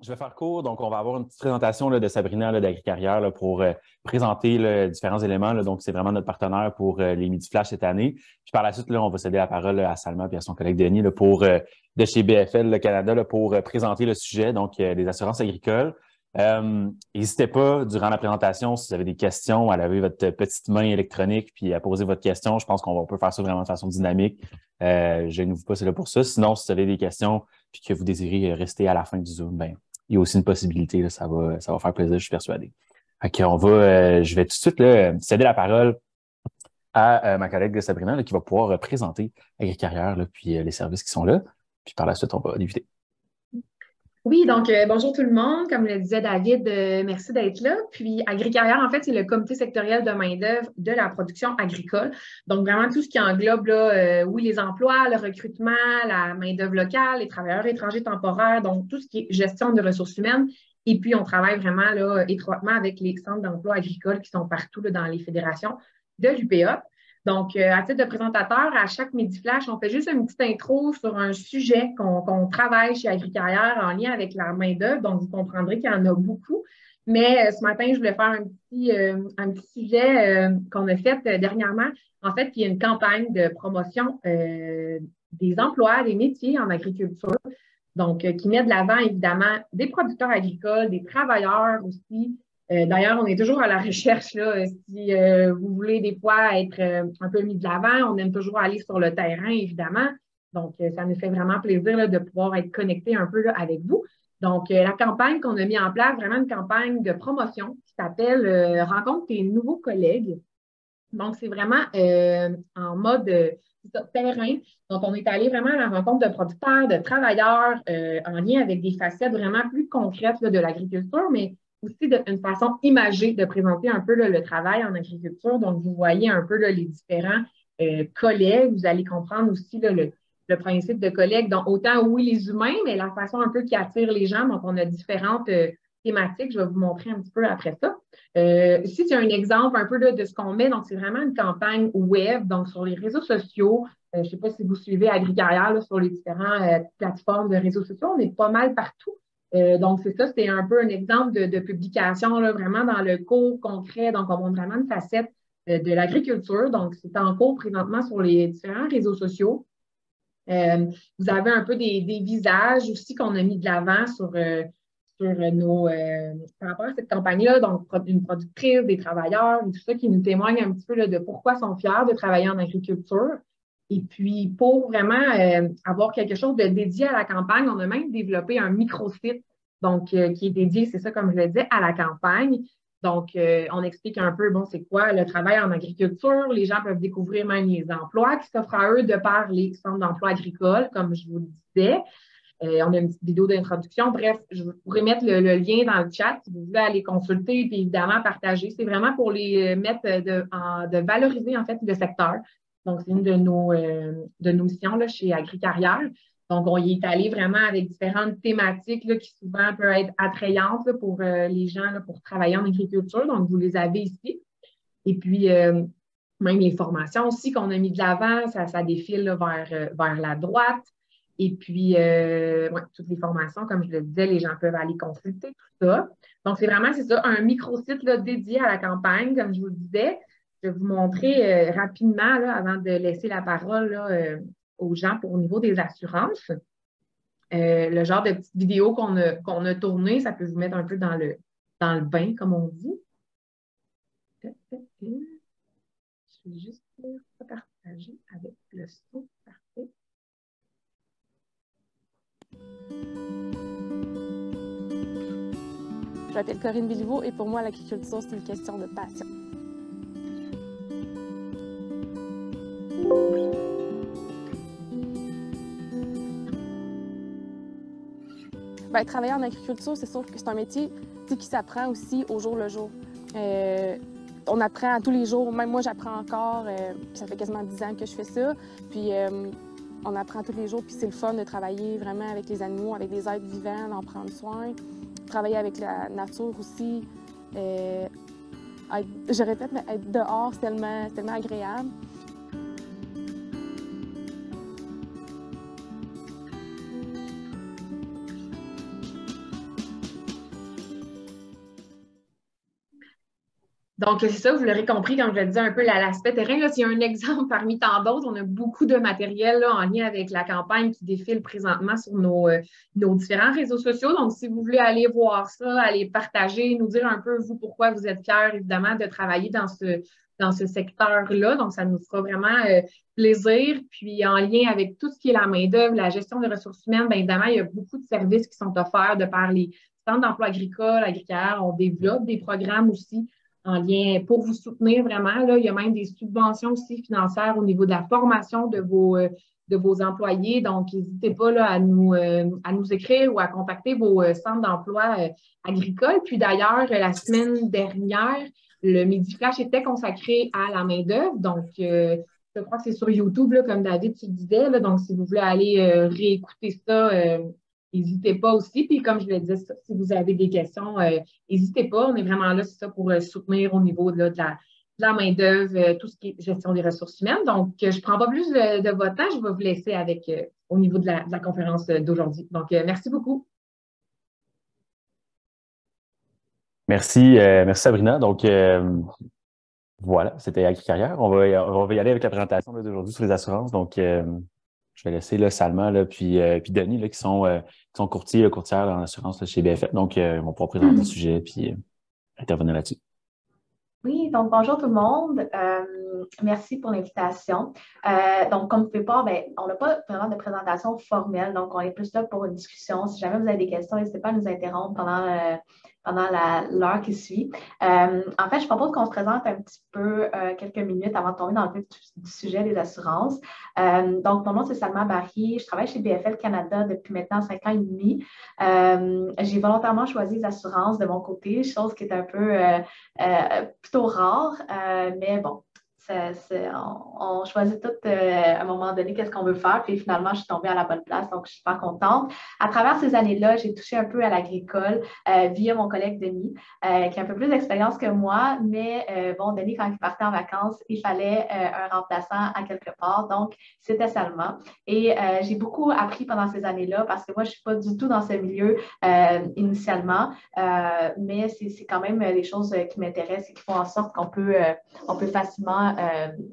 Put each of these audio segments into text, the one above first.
Je vais faire court. Donc, on va avoir une petite présentation là, de Sabrina d'Agricarrière pour présenter différents éléments. Là. Donc, c'est vraiment notre partenaire pour les Midi Flash cette année. Puis par la suite, là, on va céder la parole à Salma et à son collègue Denis là, de chez BFL le Canada pour présenter le sujet, donc des assurances agricoles. N'hésitez pas, durant la présentation, si vous avez des questions, à laver votre petite main électronique puis à poser votre question. Je pense qu'on peut faire ça vraiment de façon dynamique. Gênez-vous pas, c'est là pour ça. Sinon, si vous avez des questions puis que vous désirez rester à la fin du Zoom, ben il y a aussi une possibilité, là, ça va faire plaisir, je suis persuadé. OK, je vais tout de suite là, céder la parole à ma collègue Sabrina là, qui va pouvoir présenter Agricarrière puis les services qui sont là. Puis par la suite, on va débuter. Oui, donc bonjour tout le monde. Comme le disait David, merci d'être là. Puis Agricarrière, en fait, c'est le comité sectoriel de main-d'œuvre de la production agricole. Donc, vraiment tout ce qui englobe là, oui, les emplois, le recrutement, la main-d'œuvre locale, les travailleurs étrangers temporaires, donc tout ce qui est gestion de ressources humaines. Et puis, on travaille vraiment là, étroitement avec les centres d'emploi agricoles qui sont partout là, dans les fédérations de l'UPA. Donc, à titre de présentateur, à chaque Midi Flash, on fait juste une petite intro sur un sujet qu'on travaille chez Agricarrière en lien avec la main-d'œuvre. Donc, vous comprendrez qu'il y en a beaucoup. Mais ce matin, je voulais faire un petit sujet qu'on a fait dernièrement. En fait, il y a une campagne de promotion des emplois, des métiers en agriculture. Donc, qui met de l'avant, évidemment, des producteurs agricoles, des travailleurs aussi. D'ailleurs, on est toujours à la recherche, là, si vous voulez des fois être un peu mis de l'avant, on aime toujours aller sur le terrain, évidemment. Donc, ça nous fait vraiment plaisir là, de pouvoir être connecté un peu là, avec vous. Donc, la campagne qu'on a mis en place, vraiment une campagne de promotion qui s'appelle Rencontre tes nouveaux collègues. Donc, c'est vraiment en mode terrain. Donc, on est allé vraiment à la rencontre de producteurs, de travailleurs en lien avec des facettes vraiment plus concrètes là, de l'agriculture, mais aussi d'une façon imagée de présenter un peu là, le travail en agriculture. Donc, vous voyez un peu là, les différents collègues. Vous allez comprendre aussi là, le principe de collègues, donc autant, oui, les humains, mais la façon un peu qui attire les gens. Donc, on a différentes thématiques. Je vais vous montrer un petit peu après ça. Ici, c'est un exemple un peu là, de ce qu'on met. Donc, c'est vraiment une campagne web, donc sur les réseaux sociaux. Je ne sais pas si vous suivez Agricarrière là, sur les différentes plateformes de réseaux sociaux. On est pas mal partout. Donc, c'est ça, c'était un peu un exemple de publication là, vraiment dans le cours concret. Donc, on montre vraiment une facette de l'agriculture. Donc, c'est en cours présentement sur les différents réseaux sociaux. Vous avez un peu des visages aussi qu'on a mis de l'avant sur par rapport à cette campagne-là, donc une productrice, des travailleurs, et tout ça qui nous témoigne un petit peu là, de pourquoi ils sont fiers de travailler en agriculture. Et puis, pour vraiment avoir quelque chose de dédié à la campagne, on a même développé un microsite, donc qui est dédié, c'est ça comme je le disais, à la campagne. Donc, on explique un peu, bon, c'est quoi le travail en agriculture. Les gens peuvent découvrir même les emplois qui s'offrent à eux de par les centres d'emploi agricoles, comme je vous le disais. On a une petite vidéo d'introduction. Bref, je pourrais mettre le lien dans le chat si vous voulez aller consulter et puis évidemment partager. C'est vraiment pour les mettre de valoriser en fait le secteur. Donc, c'est une de nos missions là, chez Agricarrière. Donc, on y est allé vraiment avec différentes thématiques là, qui souvent peuvent être attrayantes là, pour les gens là, pour travailler en agriculture. Donc, vous les avez ici. Et puis, même les formations aussi qu'on a mis de l'avant, ça défile là, vers la droite. Et puis, ouais, toutes les formations, comme je le disais, les gens peuvent aller consulter tout ça. Donc, c'est ça, un microsite là, dédié à la campagne, comme je vous le disais. Je vais vous montrer rapidement, là, avant de laisser la parole là, aux gens au niveau des assurances. Le genre de petite vidéo qu'on a tournée, ça peut vous mettre un peu dans le bain, comme on dit. Je vais juste partager avec le son. Parfait. Je m'appelle Corinne Béliveau et pour moi, l'agriculture, c'est une question de passion. Bien, travailler en agriculture, c'est sûr que c'est un métier qui s'apprend aussi au jour le jour. On apprend à tous les jours, même moi j'apprends encore, ça fait quasiment 10 ans que je fais ça. Puis on apprend tous les jours, puis c'est le fun de travailler vraiment avec les animaux, avec des êtres vivants, d'en prendre soin. Travailler avec la nature aussi. Je répète, mais être dehors, c'est tellement agréable. Donc, c'est ça, vous l'aurez compris quand je le disais un peu l'aspect terrain. Là, s'il y a un exemple parmi tant d'autres, on a beaucoup de matériel là, en lien avec la campagne qui défile présentement sur nos différents réseaux sociaux. Donc, si vous voulez aller voir ça, aller partager, nous dire un peu, vous, pourquoi vous êtes fiers, évidemment, de travailler dans ce secteur-là. Donc, ça nous fera vraiment plaisir. Puis, en lien avec tout ce qui est la main-d'œuvre, la gestion des ressources humaines, bien évidemment, il y a beaucoup de services qui sont offerts de par les centres d'emploi agricole, agriculture. On développe des programmes aussi en lien pour vous soutenir vraiment. Là, il y a même des subventions aussi financières au niveau de la formation de vos employés. Donc, n'hésitez pas là, à nous écrire ou à contacter vos centres d'emploi agricoles. Puis d'ailleurs, la semaine dernière, le Midi Flash était consacré à la main-d'œuvre. Donc, je crois que c'est sur YouTube, là, comme David, tu disais. Là, donc, si vous voulez aller réécouter ça, n'hésitez pas aussi. Puis, comme je le disais, si vous avez des questions, n'hésitez pas. On est vraiment là, c'est ça, pour soutenir au niveau là, de la main-d'œuvre, tout ce qui est gestion des ressources humaines. Donc, je ne prends pas plus de votre temps. Je vais vous laisser avec au niveau de la conférence d'aujourd'hui. Donc, merci beaucoup. Merci, merci Sabrina. Donc, voilà, c'était AgriCarrière. On va y aller avec la présentation d'aujourd'hui sur les assurances. Donc, je vais laisser là, Salma puis Denis là, qui sont courtiers courtières en assurance là, chez BFF. Donc, ils vont pouvoir présenter le sujet puis intervenir là-dessus. Oui, donc bonjour tout le monde. Merci pour l'invitation. Donc, comme vous pouvez voir, on n'a pas vraiment de présentation formelle, donc on est plus là pour une discussion. Si jamais vous avez des questions, n'hésitez pas à nous interrompre pendant l'heure qui suit. En fait, je propose qu'on se présente un petit peu quelques minutes avant de tomber dans le vif du sujet des assurances. Donc, mon nom, c'est Salma Barry. Je travaille chez BFL Canada depuis maintenant 5 ans et demi. J'ai volontairement choisi les assurances de mon côté, chose qui est un peu plutôt rare, mais bon. On choisit tout à un moment donné qu'est-ce qu'on veut faire, puis finalement, je suis tombée à la bonne place, donc je suis super contente. À travers ces années-là, j'ai touché un peu à l'agricole via mon collègue Denis, qui a un peu plus d'expérience que moi, mais bon, Denis, quand il partait en vacances, il fallait un remplaçant à quelque part, donc c'était Salma. Et j'ai beaucoup appris pendant ces années-là, parce que moi, je ne suis pas du tout dans ce milieu initialement, mais c'est quand même des choses qui m'intéressent et qui font en sorte qu'on peut facilement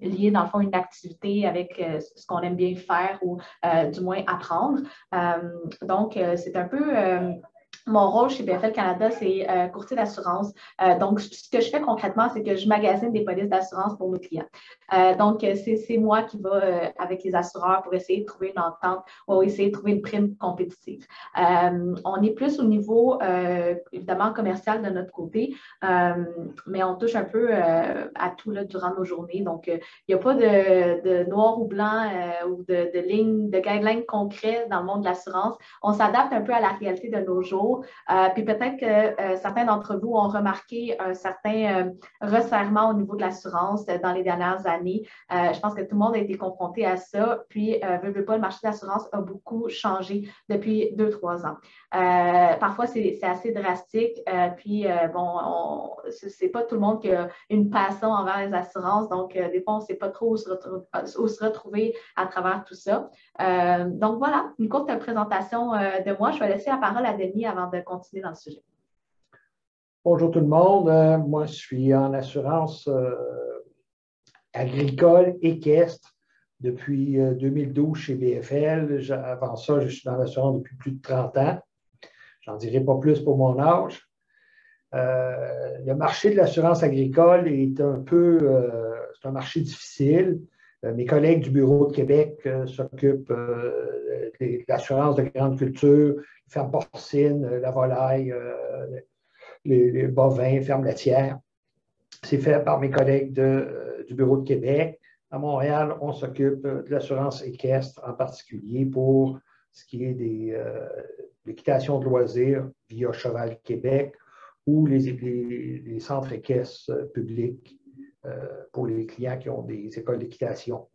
lier, dans le fond, une activité avec ce qu'on aime bien faire ou du moins apprendre. Donc, c'est un peu... Mon rôle chez BFL Canada, c'est courtier d'assurance. Donc, ce que je fais concrètement, c'est que je magasine des polices d'assurance pour nos clients. Donc, c'est moi qui va avec les assureurs pour essayer de trouver une entente ou essayer de trouver une prime compétitive. On est plus au niveau, évidemment, commercial de notre côté, mais on touche un peu à tout là, durant nos journées. Donc, il n'y a pas de noir ou blanc ou de lignes, de guidelines concrets dans le monde de l'assurance. On s'adapte un peu à la réalité de nos jours. Puis peut-être que certains d'entre vous ont remarqué un certain resserrement au niveau de l'assurance dans les dernières années. Je pense que tout le monde a été confronté à ça. Puis, veut pas, le marché de l'assurance a beaucoup changé depuis 2-3 ans. Parfois, c'est assez drastique. Puis, bon, c'est pas tout le monde qui a une passion envers les assurances. Donc, des fois, on ne sait pas trop où se retrouver à travers tout ça. Donc, voilà, une courte présentation de moi. Je vais laisser la parole à Denis avant de continuer dans le sujet. Bonjour tout le monde. Moi, je suis en assurance agricole équestre depuis 2012 chez BFL. Avant ça, je suis dans l'assurance depuis plus de 30 ans. J'en dirai pas plus pour mon âge. Le marché de l'assurance agricole est c'est un marché difficile. Mes collègues du Bureau de Québec s'occupent de l'assurance de grande culture, les fermes porcines, la volaille, les bovins, fermes laitières. C'est fait par mes collègues du Bureau de Québec. À Montréal, on s'occupe de l'assurance équestre, en particulier pour ce qui est des l'équitation de loisirs via Cheval Québec ou les centres équestres publics pour les clients qui ont des écoles d'équitation.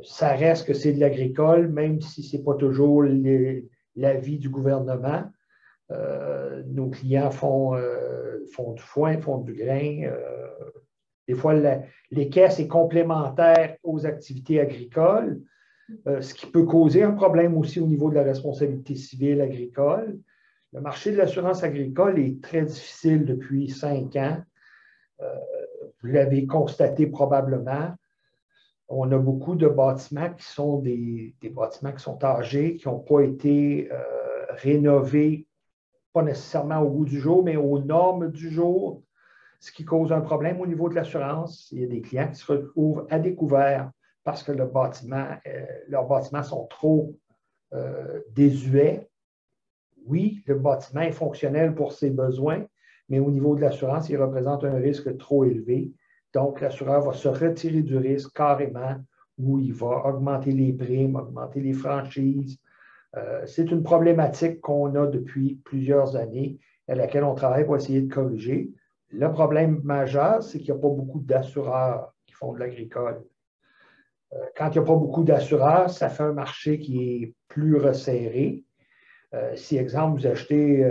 Ça reste que c'est de l'agricole, même si ce n'est pas toujours l'avis du gouvernement. Nos clients font du foin, font du grain. Des fois, l'équestre est complémentaire aux activités agricoles, ce qui peut causer un problème aussi au niveau de la responsabilité civile agricole. Le marché de l'assurance agricole est très difficile depuis 5 ans. Vous l'avez constaté probablement, on a beaucoup de bâtiments qui sont des bâtiments qui sont âgés, qui n'ont pas été rénovés, pas nécessairement au goût du jour, mais aux normes du jour, ce qui cause un problème au niveau de l'assurance. Il y a des clients qui se retrouvent à découvert parce que leurs bâtiments sont trop désuets. Oui, le bâtiment est fonctionnel pour ses besoins, mais au niveau de l'assurance, il représente un risque trop élevé. Donc, l'assureur va se retirer du risque carrément, où il va augmenter les primes, augmenter les franchises. C'est une problématique qu'on a depuis plusieurs années, à laquelle on travaille pour essayer de corriger. Le problème majeur, c'est qu'il n'y a pas beaucoup d'assureurs qui font de l'agricole. Quand il n'y a pas beaucoup d'assureurs, ça fait un marché qui est plus resserré. Si, exemple, vous achetez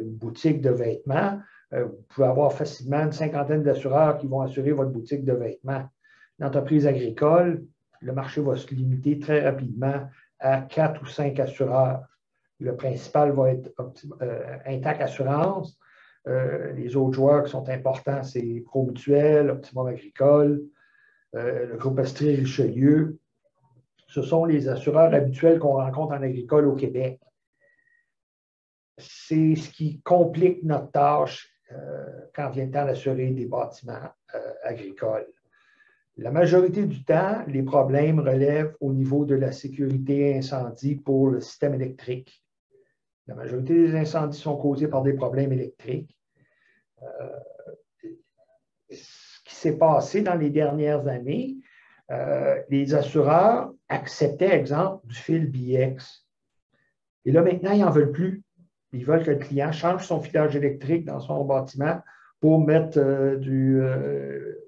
une boutique de vêtements, vous pouvez avoir facilement une cinquantaine d'assureurs qui vont assurer votre boutique de vêtements. Une entreprise agricole, le marché va se limiter très rapidement à 4 ou 5 assureurs. Le principal va être Intact Assurance. Les autres joueurs qui sont importants, c'est Promutuel, Optimum Agricole, le groupe Astrid Richelieu. Ce sont les assureurs habituels qu'on rencontre en agricole au Québec. C'est ce qui complique notre tâche quand vient le temps d'assurer des bâtiments agricoles. La majorité du temps, les problèmes relèvent au niveau de la sécurité incendie pour le système électrique. La majorité des incendies sont causés par des problèmes électriques. Ce qui s'est passé dans les dernières années, les assureurs acceptaient, exemple, du fil BX. Et là, maintenant, ils n'en veulent plus. Ils veulent que le client change son filage électrique dans son bâtiment pour mettre du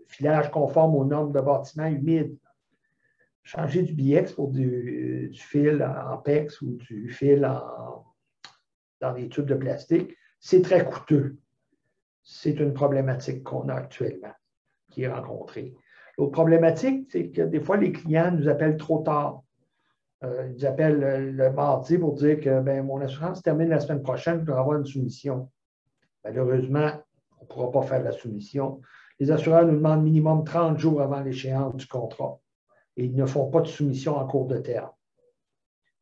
filage conforme aux normes de bâtiment humide. Changer du BX pour du fil en PEX ou du fil dans des tubes de plastique, c'est très coûteux. C'est une problématique qu'on a actuellement, qui est rencontrée. L'autre problématique, c'est que des fois, les clients nous appellent trop tard. Ils nous appellent le mardi pour dire que mon assurance termine la semaine prochaine, je dois avoir une soumission. Malheureusement, on ne pourra pas faire la soumission. Les assureurs nous demandent minimum 30 jours avant l'échéance du contrat et ils ne font pas de soumission en cours de terme.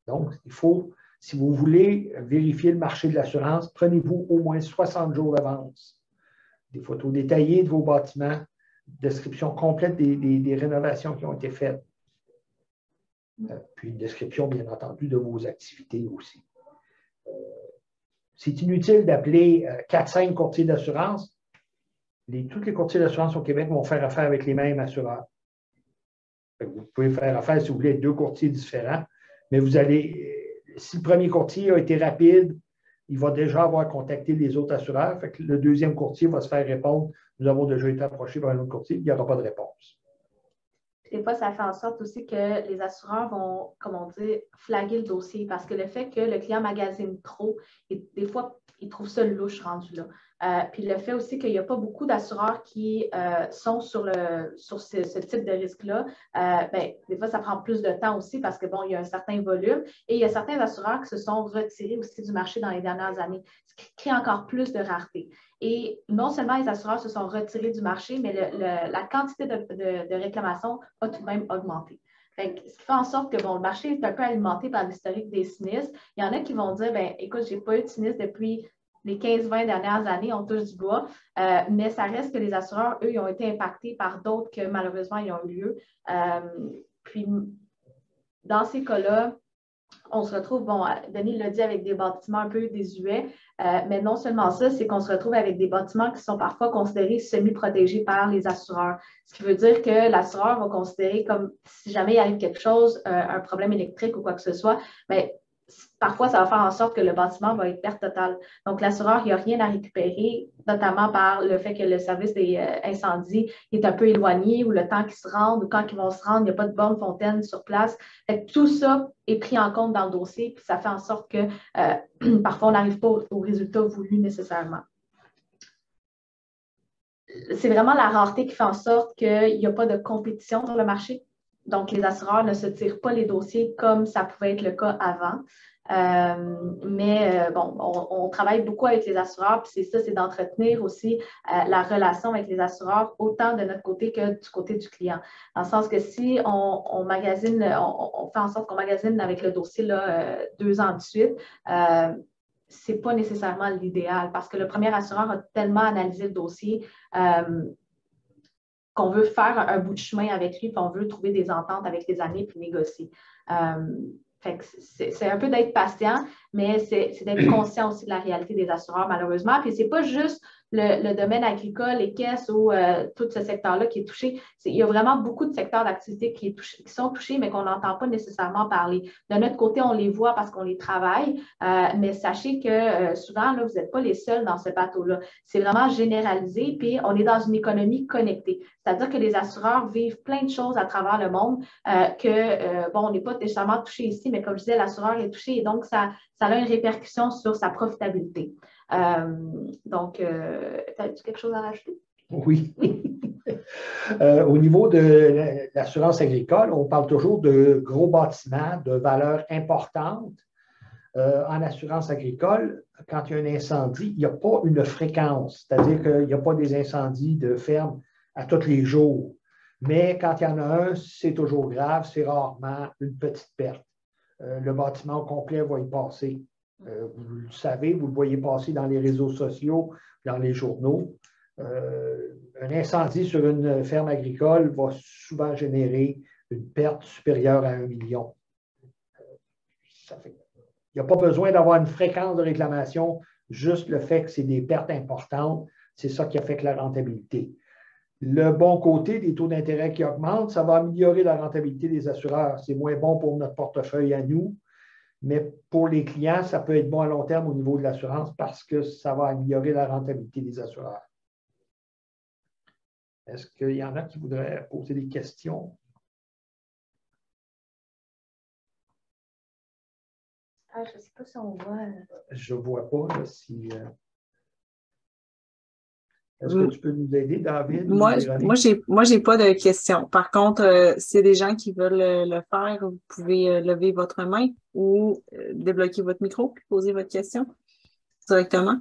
Donc, il faut, si vous voulez vérifier le marché de l'assurance, prenez-vous au moins 60 jours d'avance. Des photos détaillées de vos bâtiments, description complète des rénovations qui ont été faites. Puis une description, bien entendu, de vos activités aussi. C'est inutile d'appeler 4-5 courtiers d'assurance. Tous les courtiers d'assurance au Québec vont faire affaire avec les mêmes assureurs. Vous pouvez faire affaire, si vous voulez, avec 2 courtiers différents, mais vous allez, si le premier courtier a été rapide, il va déjà avoir contacté les autres assureurs. Fait que le deuxième courtier va se faire répondre « Nous avons déjà été approchés par un autre courtier », il n'y aura pas de réponse. Des fois, ça fait en sorte aussi que les assureurs vont, comme on dit, flaguer le dossier parce que le fait que le client magasine trop, et des fois, ils trouvent ça louche rendu là. Puis le fait aussi qu'il n'y a pas beaucoup d'assureurs qui sont sur ce type de risque-là, des fois, ça prend plus de temps aussi parce que, bon, il y a un certain volume et il y a certains assureurs qui se sont retirés aussi du marché dans les dernières années, ce qui crée encore plus de rareté. Et non seulement les assureurs se sont retirés du marché, mais la quantité de réclamations a tout de même augmenté. Ce qui fait en sorte que le marché est un peu alimenté par l'historique des sinistres. Il y en a qui vont dire, écoute, je n'ai pas eu de sinistre depuis les 15-20 dernières années, on touche du bois, mais ça reste que les assureurs, eux, ils ont été impactés par d'autres que malheureusement, ils ont eu lieu. Puis, dans ces cas-là, on se retrouve, bon, Denis l'a dit, avec des bâtiments un peu désuets, mais non seulement ça, c'est qu'on se retrouve avec des bâtiments qui sont parfois considérés semi-protégés par les assureurs. Ce qui veut dire que l'assureur va considérer comme si jamais il arrive quelque chose, un problème électrique ou quoi que ce soit, parfois, ça va faire en sorte que le bâtiment va être perte totale. Donc, l'assureur, il n'y a rien à récupérer, notamment par le fait que le service des incendies est un peu éloigné ou le temps qu'ils se rendent ou quand ils vont se rendre, il n'y a pas de borne fontaine sur place. Fait que tout ça est pris en compte dans le dossier, puis ça fait en sorte que parfois, on n'arrive pas au résultat voulu nécessairement. C'est vraiment la rareté qui fait en sorte qu'il n'y a pas de compétition sur le marché. Donc, les assureurs ne se tirent pas les dossiers comme ça pouvait être le cas avant. Bon, on travaille beaucoup avec les assureurs, puis c'est d'entretenir aussi la relation avec les assureurs, autant de notre côté que du côté du client. Dans le sens que si on magasine, on fait en sorte qu'on magasine avec le dossier là, 2 ans de suite, ce n'est pas nécessairement l'idéal parce que le premier assureur a tellement analysé le dossier qu'on veut faire un bout de chemin avec lui, puis on veut trouver des ententes avec les années puis négocier. C'est un peu d'être patient, mais c'est d'être conscient aussi de la réalité des assureurs, malheureusement. Puis c'est pas juste le domaine agricole, les caisses ou tout ce secteur-là qui est touché. Il y a vraiment beaucoup de secteurs d'activité qui sont touchés, mais qu'on n'entend pas nécessairement parler. De notre côté, on les voit parce qu'on les travaille, mais sachez que souvent, là, vous n'êtes pas les seuls dans ce bateau-là. C'est vraiment généralisé, puis on est dans une économie connectée. C'est-à-dire que les assureurs vivent plein de choses à travers le monde bon, on n'est pas nécessairement touché ici, mais comme je disais, l'assureur est touché et donc ça a une répercussion sur sa profitabilité. Donc, as-tu quelque chose à rajouter? Oui. Au niveau de l'assurance agricole, on parle toujours de gros bâtiments, de valeur importante. En assurance agricole, quand il y a un incendie, il n'y a pas une fréquence, c'est-à-dire qu'il n'y a pas des incendies de ferme à tous les jours. Mais quand il y en a un, c'est toujours grave, c'est rarement une petite perte. Le bâtiment au complet va y passer. Vous le savez, vous le voyez passer dans les réseaux sociaux, dans les journaux. Un incendie sur une ferme agricole va souvent générer une perte supérieure à 1 million. Il n'y a pas besoin d'avoir une fréquence de réclamation, juste le fait que c'est des pertes importantes, c'est ça qui affecte la rentabilité. Le bon côté des taux d'intérêt qui augmentent, ça va améliorer la rentabilité des assureurs. C'est moins bon pour notre portefeuille à nous, mais pour les clients, ça peut être bon à long terme au niveau de l'assurance parce que ça va améliorer la rentabilité des assureurs. Est-ce qu'il y en a qui voudraient poser des questions? Je ne sais pas si on voit. Je ne vois pas là, si... Est-ce que tu peux nous aider, David? Moi, j'ai pas de questions. Par contre, s'il y a des gens qui veulent le faire, vous pouvez lever votre main ou débloquer votre micro et poser votre question directement.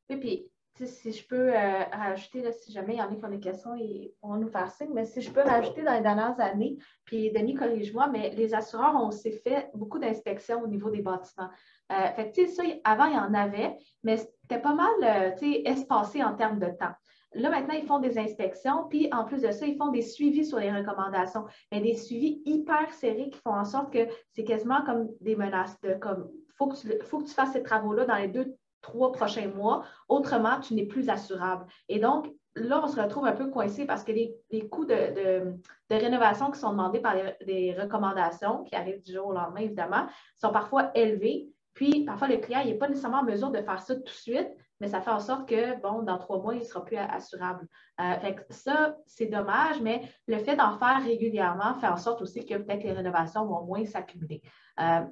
Oui, puis si je peux rajouter, là, si jamais il y en a qui ont des questions, ils pourront nous faire signe, mais si je peux rajouter dans les dernières années, puis Denis, corrige-moi, mais les assureurs ont aussi fait beaucoup d'inspections au niveau des bâtiments. Fait que, ça, avant, il y en avait, mais c'était pas mal espacé en termes de temps. Là, maintenant, ils font des inspections, puis en plus de ça, ils font des suivis sur les recommandations, mais des suivis hyper serrés qui font en sorte que c'est quasiment comme des menaces de comme faut que tu fasses ces travaux-là dans les 2-3 prochains mois, autrement, tu n'es plus assurable. Et donc, là, on se retrouve un peu coincé parce que les coûts de rénovation qui sont demandés par des recommandations, qui arrivent du jour au lendemain, évidemment, sont parfois élevés. Puis, parfois, le client n'est pas nécessairement en mesure de faire ça tout de suite, mais ça fait en sorte que, bon, dans 3 mois, il ne sera plus assurable. Fait que ça, c'est dommage, mais le fait d'en faire régulièrement fait en sorte aussi que peut-être les rénovations vont moins s'accumuler.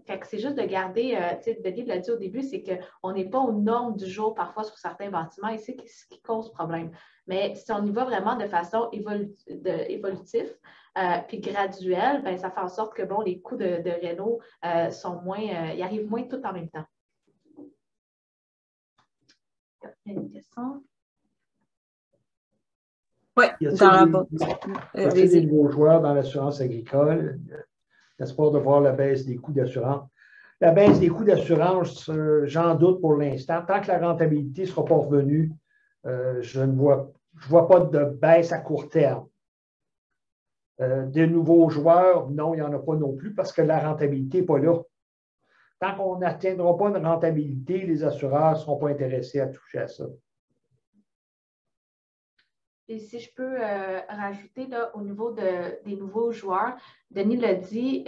Fait que c'est juste de garder, Denis l'a dit au début, c'est qu'on n'est pas aux normes du jour parfois sur certains bâtiments et c'est ce qui cause problème. Mais si on y va vraiment de façon évolutive, puis graduelle, ben, ça fait en sorte que bon, les coûts de réno sont moins, ils arrivent moins tout en même temps. Il y a une question? Oui, dans la boîte. Y a-t-il des nouveaux joueurs dans l'assurance agricole? L'espoir de voir la baisse des coûts d'assurance. La baisse des coûts d'assurance, j'en doute pour l'instant. Tant que la rentabilité ne sera pas revenue, je ne vois pas de baisse à court terme. Des nouveaux joueurs, non, il n'y en a pas non plus parce que la rentabilité n'est pas là. Tant qu'on n'atteindra pas une rentabilité, les assureurs ne seront pas intéressés à toucher à ça. Et si je peux rajouter là, au niveau des nouveaux joueurs, Denis l'a dit,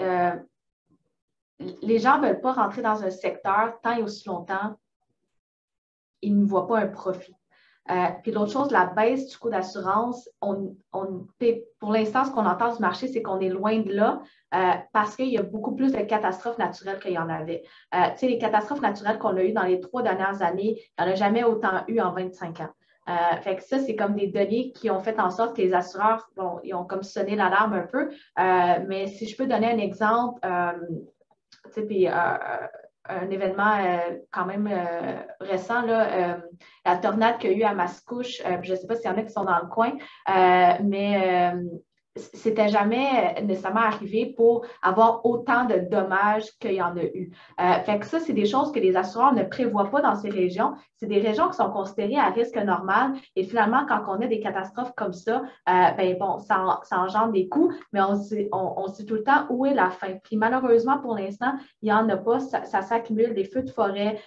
les gens ne veulent pas rentrer dans un secteur tant et aussi longtemps, ils ne voient pas un profit. Puis l'autre chose, la baisse du coût d'assurance, pour l'instant, ce qu'on entend du marché, c'est qu'on est loin de là parce qu'il y a beaucoup plus de catastrophes naturelles qu'il y en avait. Les catastrophes naturelles qu'on a eues dans les 3 dernières années, il n'y en a jamais autant eu en 25 ans. Fait que ça, c'est comme des données qui ont fait en sorte que les assureurs, bon, ils ont comme sonné l'alarme un peu. Mais si je peux donner un exemple, puis un événement quand même récent, là, la tornade qu'il y a eu à Mascouche, je ne sais pas s'il y en a qui sont dans le coin, mais c'était jamais nécessairement arrivé pour avoir autant de dommages qu'il y en a eu. Fait que ça, c'est des choses que les assureurs ne prévoient pas dans ces régions. C'est des régions qui sont considérées à risque normal. Et finalement, quand on a des catastrophes comme ça, ben bon, ça engendre des coûts, mais on se dit tout le temps où est la fin. Puis malheureusement, pour l'instant, il n'y en a pas. Ça s'accumule, des feux de forêt,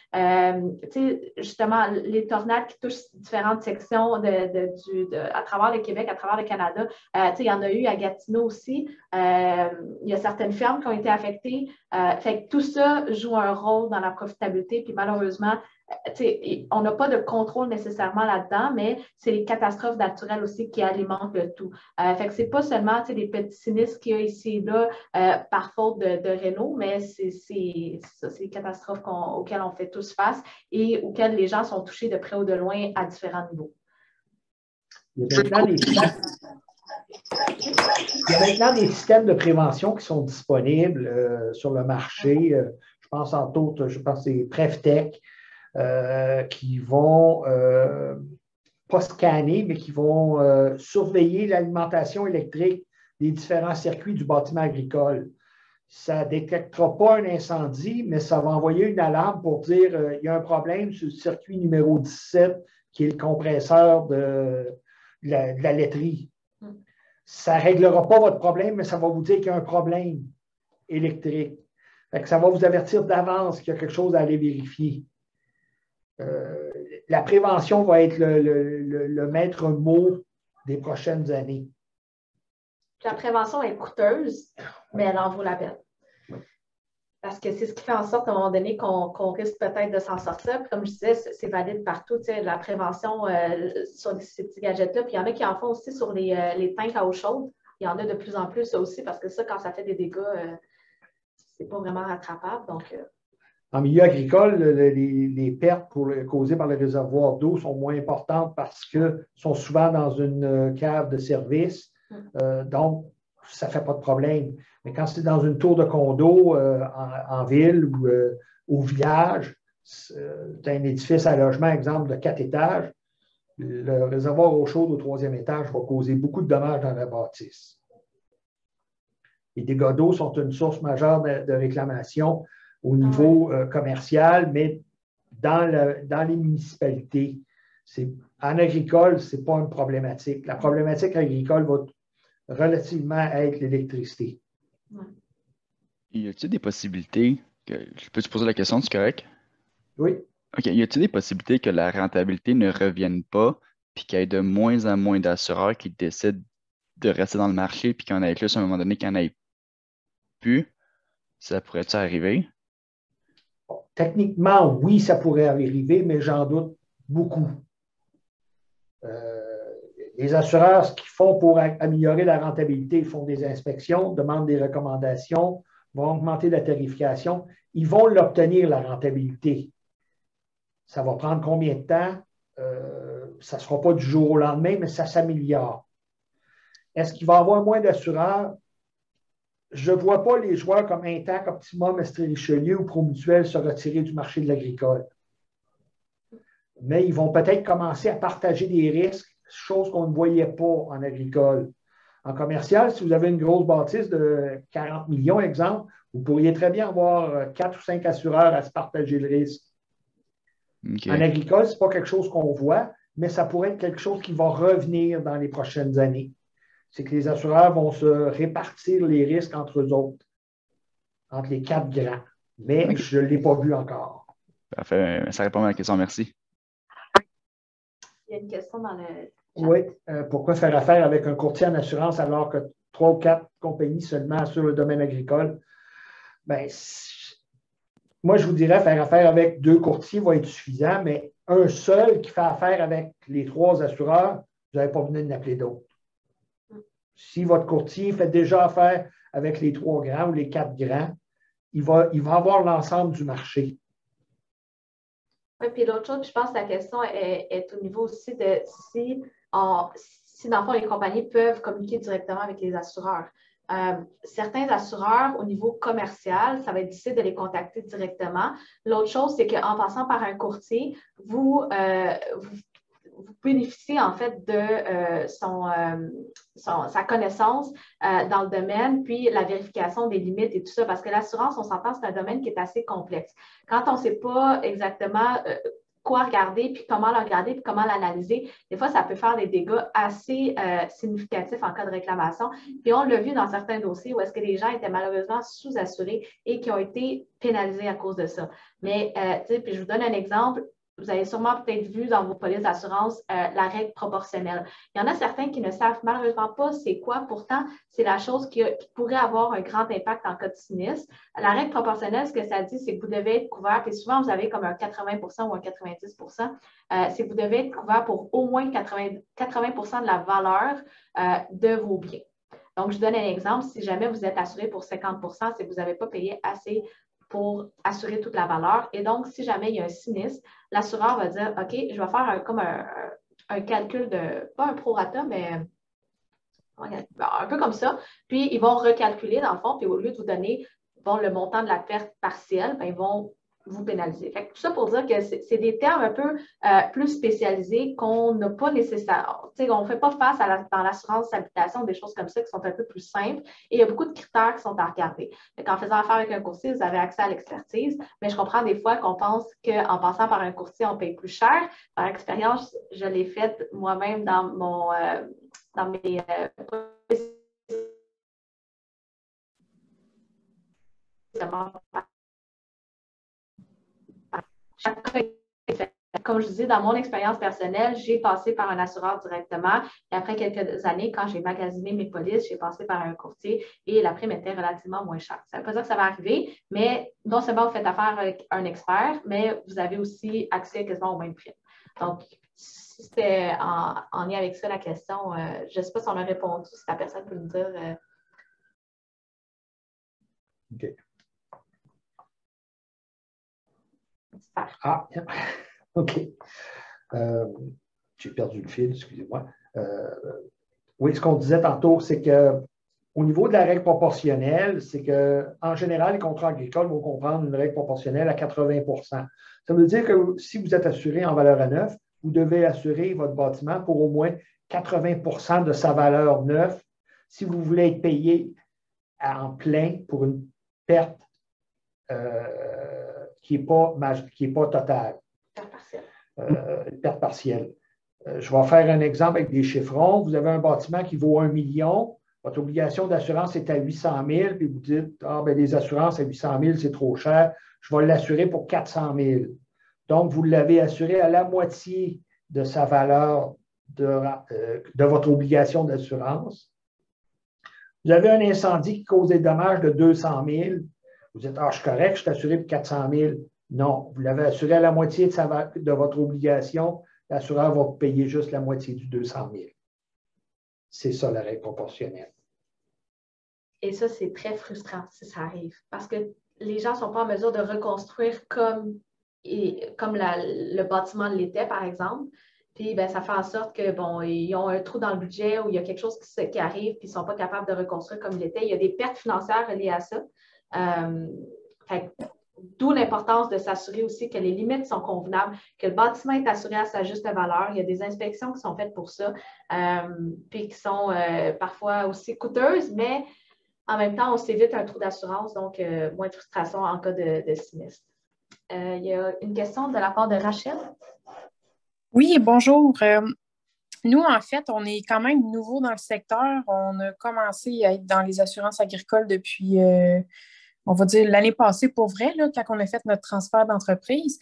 justement, les tornades qui touchent différentes sections à travers le Québec, à travers le Canada. Il y en a eu à Gatineau aussi. Il y a certaines fermes qui ont été affectées. Fait que tout ça joue un rôle dans la profitabilité. Puis malheureusement, on n'a pas de contrôle nécessairement là-dedans, mais c'est les catastrophes naturelles aussi qui alimentent le tout. Fait que c'est pas seulement des petits sinistres qu'il y a ici et là par faute de réno, mais c'est les catastrophes auxquelles on fait tous face et auxquelles les gens sont touchés de près ou de loin à différents niveaux. Il y a maintenant des systèmes de prévention qui sont disponibles sur le marché. Je pense entre autres, c'est PrevTech qui vont pas scanner, mais qui vont surveiller l'alimentation électrique des différents circuits du bâtiment agricole. Ça ne détectera pas un incendie, mais ça va envoyer une alarme pour dire il y a un problème sur le circuit numéro 17, qui est le compresseur de la laiterie. Ça ne réglera pas votre problème, mais ça va vous dire qu'il y a un problème électrique. Fait que ça va vous avertir d'avance qu'il y a quelque chose à aller vérifier. La prévention va être le maître mot des prochaines années. La prévention est coûteuse, mais elle en vaut la peine. Parce que c'est ce qui fait en sorte, à un moment donné, qu'on risque peut-être de s'en sortir. Puis comme je disais, c'est valide partout, la prévention sur ces petits gadgets-là. Puis il y en a qui en font aussi sur les tanks à eau chaude. Il y en a de plus en plus, ça aussi, parce que ça, quand ça fait des dégâts, c'est pas vraiment rattrapable. Donc, en milieu agricole, les pertes causées par les réservoirs d'eau sont moins importantes parce qu'ils sont souvent dans une cave de service. Donc, ça ne fait pas de problème. Mais quand c'est dans une tour de condo en ville ou au village, tu as un édifice à logement, exemple, de 4 étages, le réservoir eau chaude au 3e étage va causer beaucoup de dommages dans la bâtisse. Les dégâts d'eau sont une source majeure de réclamation au niveau commercial, mais dans les municipalités. En agricole, ce n'est pas une problématique. La problématique agricole va relativement être l'électricité. Y a-t-il des possibilités je peux te poser la question, c'est correct? Oui. OK. Y a-t-il des possibilités que la rentabilité ne revienne pas puis qu'il y ait de moins en moins d'assureurs qui décident de rester dans le marché puis qu'il y en ait plus à un moment donné qu'il n'y en ait plus? Ça pourrait-tu arriver? Bon, techniquement, oui, ça pourrait arriver, mais j'en doute beaucoup. Les assureurs, ce qu'ils font pour améliorer la rentabilité, ils font des inspections, demandent des recommandations, vont augmenter la tarification. Ils vont l'obtenir, la rentabilité. Ça va prendre combien de temps? Ça ne sera pas du jour au lendemain, mais ça s'améliore. Est-ce qu'il va y avoir moins d'assureurs? Je ne vois pas les joueurs comme Intact, Optimum, Estrie-Richelieu ou Promutuel se retirer du marché de l'agricole. Mais ils vont peut-être commencer à partager des risques, chose qu'on ne voyait pas en agricole. En commercial, si vous avez une grosse bâtisse de 40 millions, exemple, vous pourriez très bien avoir 4 ou 5 assureurs à se partager le risque. Okay. En agricole, ce n'est pas quelque chose qu'on voit, mais ça pourrait être quelque chose qui va revenir dans les prochaines années. C'est que les assureurs vont se répartir les risques entre eux autres, entre les 4 grands. Mais okay. Je ne l'ai pas vu encore. Parfait. Ça répond à ma question. Merci. Il y a une question dans le chat. Oui. Pourquoi faire affaire avec un courtier en assurance alors que 3 ou 4 compagnies seulement assurent le domaine agricole? Bien, moi, je vous dirais faire affaire avec 2 courtiers va être suffisant, mais un seul qui fait affaire avec les 3 assureurs, vous n'avez pas besoin d'en appeler d'autres. Si votre courtier fait déjà affaire avec les 3 grands ou les 4 grands, il va avoir l'ensemble du marché. Oui, puis l'autre chose, je pense que la question est au niveau aussi de si dans le fond, les compagnies peuvent communiquer directement avec les assureurs. Certains assureurs, au niveau commercial, ça va être difficile de les contacter directement. L'autre chose, c'est qu'en passant par un courtier, vous bénéficiez en fait de sa connaissance dans le domaine, puis la vérification des limites et tout ça, parce que l'assurance, on s'entend, c'est un domaine qui est assez complexe. Quand on ne sait pas exactement quoi regarder, puis comment le regarder, puis comment l'analyser, des fois, ça peut faire des dégâts assez significatifs en cas de réclamation. Puis on l'a vu dans certains dossiers où est-ce que les gens étaient malheureusement sous-assurés et qui ont été pénalisés à cause de ça. Mais, puis je vous donne un exemple. Vous avez sûrement peut-être vu dans vos polices d'assurance la règle proportionnelle. Il y en a certains qui ne savent malheureusement pas c'est quoi. Pourtant, c'est la chose qui pourrait avoir un grand impact en cas de sinistre. La règle proportionnelle, ce que ça dit, c'est que vous devez être couvert, et souvent, vous avez comme un 80 ou un 90 c'est que vous devez être couvert pour au moins 80 de la valeur de vos biens. Donc, je vous donne un exemple. Si jamais vous êtes assuré pour 50 c'est que vous n'avez pas payé assez pour assurer toute la valeur. Et donc, si jamais il y a un sinistre, l'assureur va dire, OK, je vais faire comme un calcul de, pas un prorata, mais un peu comme ça. Puis, ils vont recalculer dans le fond, puis au lieu de vous donner le montant de la perte partielle, bien, ils vont vous pénaliser. Fait que tout ça pour dire que c'est des termes un peu plus spécialisés qu'on n'a pas nécessairement. On ne fait pas face dans l'assurance habitation, des choses comme ça qui sont un peu plus simples. Et il y a beaucoup de critères qui sont à regarder. En faisant affaire avec un courtier, vous avez accès à l'expertise, mais je comprends des fois qu'on pense qu'en passant par un courtier, on paye plus cher. Par expérience, je l'ai faite moi-même dans mes Comme je disais, dans mon expérience personnelle, j'ai passé par un assureur directement et après quelques années, quand j'ai magasiné mes polices, j'ai passé par un courtier et la prime était relativement moins chère. Ça ne veut pas dire que ça va arriver, mais non seulement vous faites affaire avec un expert, mais vous avez aussi accès quasiment aux mêmes primes. Donc, si c'était en lien avec ça la question, je ne sais pas si on a répondu, si la personne peut nous dire. OK. Super. Ah, OK. J'ai perdu le fil, excusez-moi. Oui, ce qu'on disait tantôt, c'est qu'au niveau de la règle proportionnelle, c'est qu'en général, les contrats agricoles vont comprendre une règle proportionnelle à 80 Ça veut dire que si vous êtes assuré en valeur à neuf, vous devez assurer votre bâtiment pour au moins 80 de sa valeur neuve si vous voulez être payé en plein pour une perte qui n'est pas totale. Perte partielle. Perte partielle. Je vais faire un exemple avec des chiffrons. Vous avez un bâtiment qui vaut 1 million. Votre obligation d'assurance est à 800 000, puis vous dites, les assurances à 800 000, c'est trop cher. Je vais l'assurer pour 400 000. Donc, vous l'avez assuré à la moitié de sa valeur de votre obligation d'assurance. Vous avez un incendie qui cause des dommages de 200 000. Vous dites, je suis correct, je suis assuré pour 400 000. Non, vous l'avez assuré à la moitié de votre obligation. L'assureur va vous payer juste la moitié du 200 000. C'est ça la règle proportionnelle. Et ça, c'est très frustrant si ça arrive parce que les gens ne sont pas en mesure de reconstruire comme le bâtiment l'était, par exemple. Puis, ça fait en sorte que, ils ont un trou dans le budget ou il y a quelque chose qui arrive puis ils ne sont pas capables de reconstruire comme il était. Il y a des pertes financières reliées à ça. D'où l'importance de s'assurer aussi que les limites sont convenables, que le bâtiment est assuré à sa juste valeur. Il y a des inspections qui sont faites pour ça, puis qui sont parfois aussi coûteuses, mais en même temps, on s'évite un trou d'assurance, donc moins de frustration en cas de sinistre. Il y a une question de la part de Rachel. Oui, bonjour. Nous, en fait, on est quand même nouveau dans le secteur. On a commencé à être dans les assurances agricoles depuis, on va dire, l'année passée pour vrai, là, quand on a fait notre transfert d'entreprise.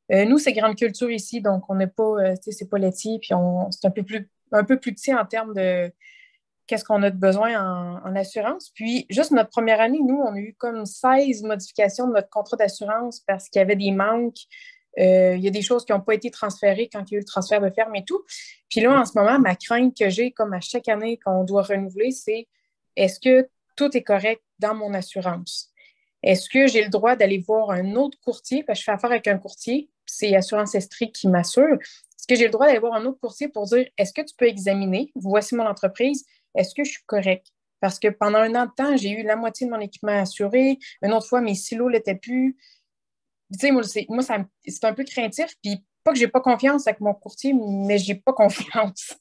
Nous, c'est grande culture ici, donc on n'est pas, c'est pas laitier, puis c'est un peu plus petit en termes de qu'est-ce qu'on a de besoin en assurance. Puis, juste notre première année, nous, on a eu comme 16 modifications de notre contrat d'assurance parce qu'il y avait des manques. Il y a des choses qui n'ont pas été transférées quand il y a eu le transfert de ferme et tout. Puis là, en ce moment, ma crainte que j'ai, comme à chaque année qu'on doit renouveler, c'est est-ce que tout est correct dans mon assurance? Est-ce que j'ai le droit d'aller voir un autre courtier? Parce que je fais affaire avec un courtier. c'est Assurance Estrie qui m'assure. Est-ce que j'ai le droit d'aller voir un autre courtier pour dire, est-ce que tu peux examiner, voici mon entreprise, est-ce que je suis correct? Parce que pendant un an de temps, j'ai eu la moitié de mon équipement assuré. Une autre fois, mes silos ne l'étaient plus. Tu sais, moi, c'est un peu craintif. Puis, pas que j'ai pas confiance avec mon courtier, mais j'ai pas confiance.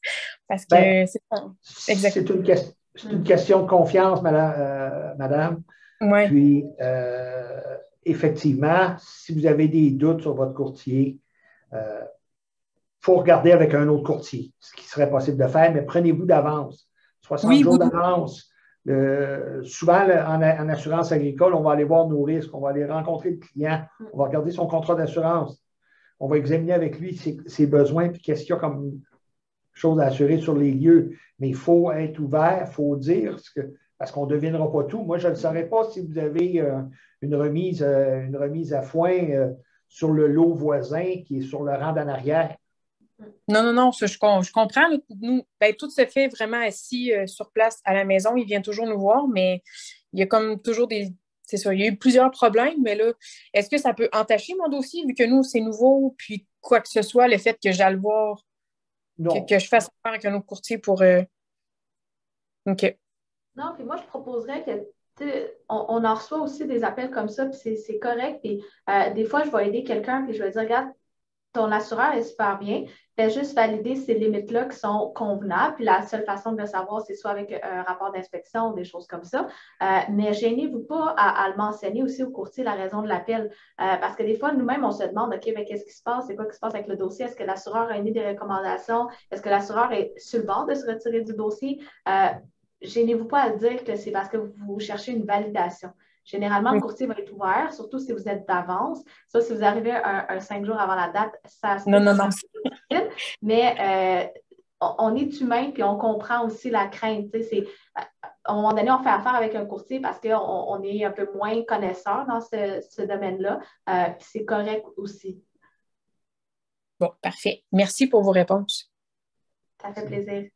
Parce que Ben, c'est ça. Exactement. C'est une question de confiance, madame. Ouais. Puis, effectivement, si vous avez des doutes sur votre courtier, il faut regarder avec un autre courtier, ce qui serait possible de faire, mais prenez-vous d'avance. 60 jours d'avance. Souvent, en assurance agricole, on va aller voir nos risques, on va aller rencontrer le client, on va regarder son contrat d'assurance, on va examiner avec lui ses besoins et qu'est-ce qu'il y a comme chose à assurer sur les lieux. Mais il faut être ouvert, il faut dire, parce qu'on ne devinera pas tout. Moi, je ne le saurais pas si vous avez une remise à foin sur le lot voisin qui est sur le rang d'en arrière. Non, ça, je comprends. Là. Nous, tout se fait vraiment assis sur place à la maison. Il vient toujours nous voir, mais il y a comme toujours c'est ça, il y a eu plusieurs problèmes, mais là, est-ce que ça peut entacher mon dossier vu que nous, c'est nouveau, puis quoi que ce soit, le fait que j'aille le voir, que je fasse affaire avec un autre courtier pour... OK. Non, puis moi, je proposerais que on en reçoit aussi des appels comme ça, puis c'est correct. Puis des fois, je vais aider quelqu'un, puis je vais dire, regarde, ton assureur est super bien. Fais juste valider ces limites-là qui sont convenables. Puis la seule façon de le savoir, c'est soit avec un rapport d'inspection ou des choses comme ça. Mais gênez-vous pas à le mentionner aussi au courtier, la raison de l'appel. Parce que des fois, nous-mêmes, on se demande, OK, mais qu'est-ce qui se passe? C'est quoi qui se passe avec le dossier? Est-ce que l'assureur a émis des recommandations? Est-ce que l'assureur est sur le bord de se retirer du dossier? Gênez-vous pas à le dire que c'est parce que vous cherchez une validation. Généralement, le courtier va être ouvert, surtout si vous êtes d'avance. Ça, si vous arrivez un 5 jours avant la date, ça se Non. Mais on est humain puis on comprend aussi la crainte. À un moment donné, on fait affaire avec un courtier parce qu'on est un peu moins connaisseur dans ce domaine-là. Puis c'est correct aussi. Bon, parfait. Merci pour vos réponses. Ça fait plaisir.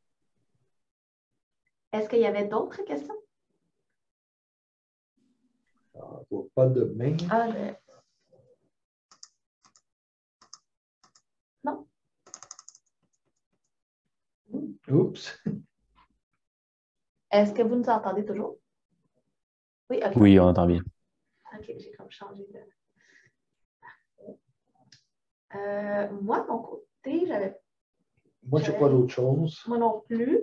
Est-ce qu'il y avait d'autres questions? Pas de main. Non. Oups. Est-ce que vous nous entendez toujours? Oui, OK. Oui, on entend bien. OK, j'ai comme changé de... moi, de mon côté, Moi, je n'ai pas d'autre chose. Moi non plus.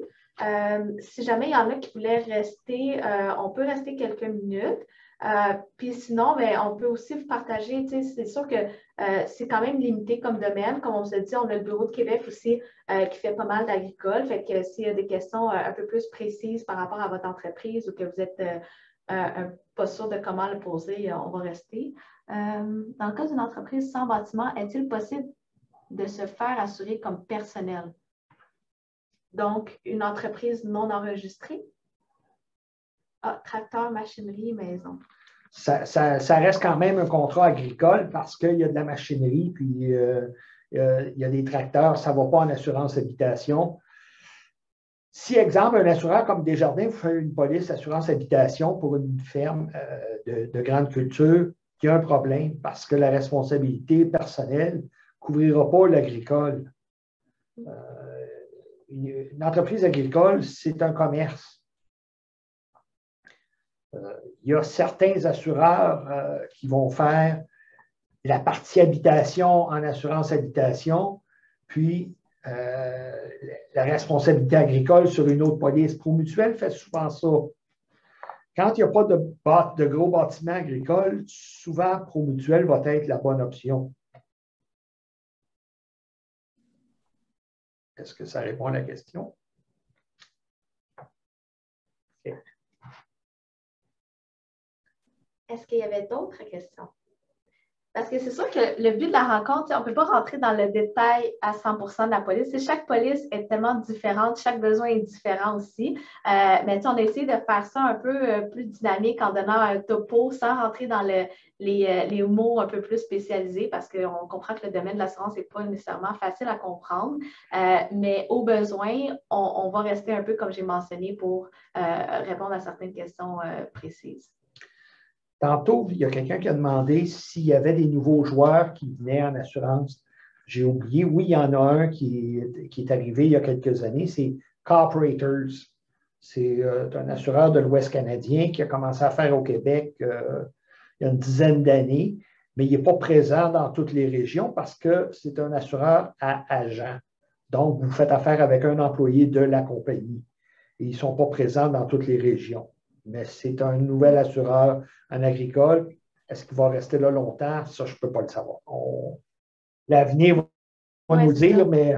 Si jamais il y en a qui voulaient rester, on peut rester quelques minutes. Puis sinon, on peut aussi vous partager, c'est sûr que c'est quand même limité comme domaine. Comme on vous a dit, on a le bureau de Québec aussi qui fait pas mal d'agricole. Fait que s'il y a des questions un peu plus précises par rapport à votre entreprise ou que vous êtes pas sûr de comment le poser, on va rester. Dans le cas d'une entreprise sans bâtiment, est-il possible de se faire assurer comme personnel? Donc, une entreprise non enregistrée? Tracteur, machinerie, maison. Ça reste quand même un contrat agricole parce qu'il y a de la machinerie, puis il y a des tracteurs, ça ne va pas en assurance habitation. Si, exemple, un assureur comme Desjardins vous fait une police assurance habitation pour une ferme de grande culture, il y a un problème parce que la responsabilité personnelle ne couvrira pas l'agricole. Une entreprise agricole, c'est un commerce. Il y a certains assureurs qui vont faire la partie habitation en assurance habitation, puis la responsabilité agricole sur une autre police. Promutuelle fait souvent ça. Quand il n'y a pas de gros bâtiments agricoles, souvent Promutuelle va être la bonne option. Est-ce que ça répond à la question? Okay. Est-ce qu'il y avait d'autres questions? Parce que c'est sûr que le but de la rencontre, on ne peut pas rentrer dans le détail à 100% de la police. Chaque police est tellement différente, chaque besoin est différent aussi. Mais on a essayé de faire ça un peu plus dynamique en donnant un topo sans rentrer dans les mots un peu plus spécialisés parce qu'on comprend que le domaine de l'assurance n'est pas nécessairement facile à comprendre. Mais au besoin, on va rester un peu comme j'ai mentionné pour répondre à certaines questions précises. Tantôt, il y a quelqu'un qui a demandé s'il y avait des nouveaux joueurs qui venaient en assurance. J'ai oublié. Oui, il y en a un qui est arrivé il y a quelques années. C'est Corporators. C'est un assureur de l'Ouest canadien qui a commencé à faire au Québec il y a une dizaine d'années, mais il n'est pas présent dans toutes les régions parce que c'est un assureur à agent. Donc, vous faites affaire avec un employé de la compagnie. Et ils ne sont pas présents dans toutes les régions. Mais c'est un nouvel assureur en agricole. Est-ce qu'il va rester là longtemps? Ça, je ne peux pas le savoir. L'avenir va nous dire, mais...